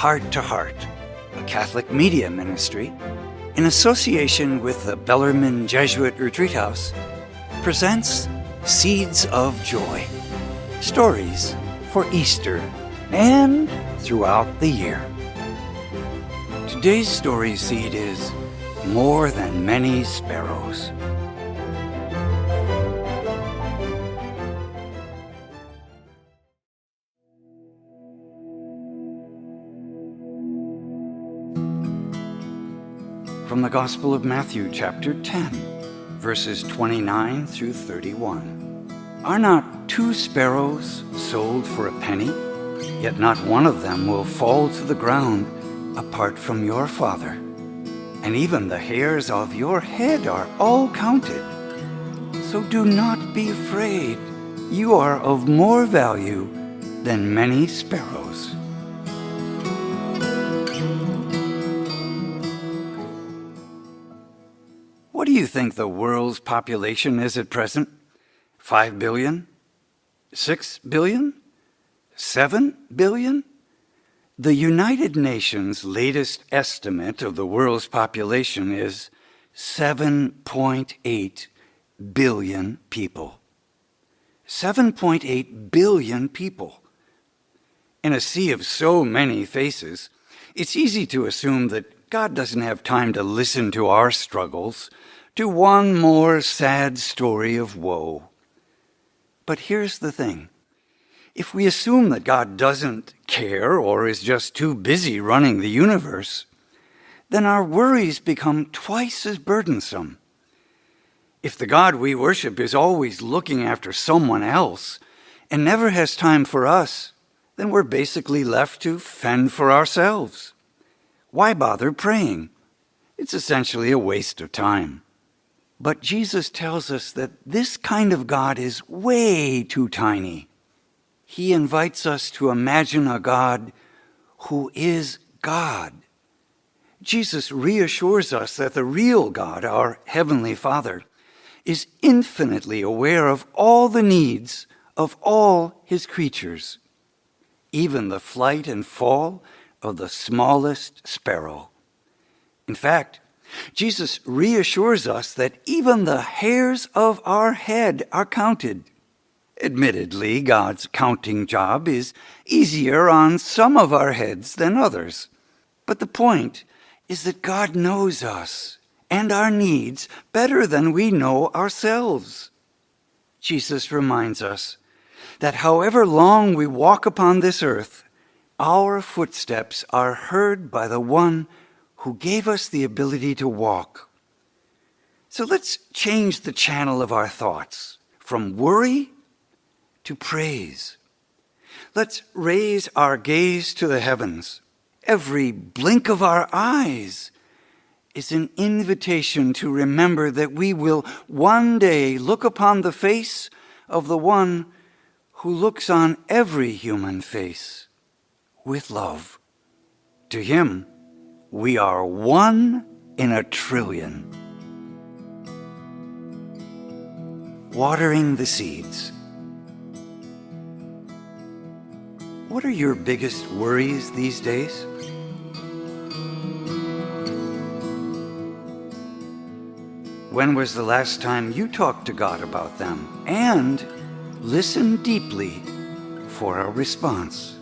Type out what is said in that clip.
Heart to Heart, a Catholic media ministry, in association with the Bellarmine Jesuit Retreat House, presents Seeds of Joy, stories for Easter and throughout the year. Today's story seed is More Than Many Sparrows. From the Gospel of Matthew, chapter 10, verses 29 through 31. Are not 2 sparrows sold for a penny? Yet not one of them will fall to the ground apart from your Father. And even the hairs of your head are all counted. So do not be afraid. You are of more value than many sparrows. What do you think the world's population is at present? 5 billion? 6 billion? 7 billion? The United Nations' latest estimate of the world's population is 7.8 billion people. 7.8 billion people. In a sea of so many faces, it's easy to assume that God doesn't have time to listen to our struggles, to one more sad story of woe. But here's the thing. If we assume that God doesn't care or is just too busy running the universe, then our worries become twice as burdensome. If the God we worship is always looking after someone else and never has time for us, then we're basically left to fend for ourselves. Why bother praying? It's essentially a waste of time. But Jesus tells us that this kind of God is way too tiny. He invites us to imagine a God who is God. Jesus reassures us that the real God, our Heavenly Father, is infinitely aware of all the needs of all His creatures, even the flight and fall of the smallest sparrow. In fact, Jesus reassures us that even the hairs of our head are counted. Admittedly, God's counting job is easier on some of our heads than others. But the point is that God knows us and our needs better than we know ourselves. Jesus reminds us that however long we walk upon this earth, our footsteps are heard by the one who gave us the ability to walk. So let's change the channel of our thoughts from worry to praise. Let's raise our gaze to the heavens. Every blink of our eyes is an invitation to remember that we will one day look upon the face of the one who looks on every human face with love. To him, we are 1 in a trillion. Watering the seeds. What are your biggest worries these days? When was the last time you talked to God about them and listened deeply for a response?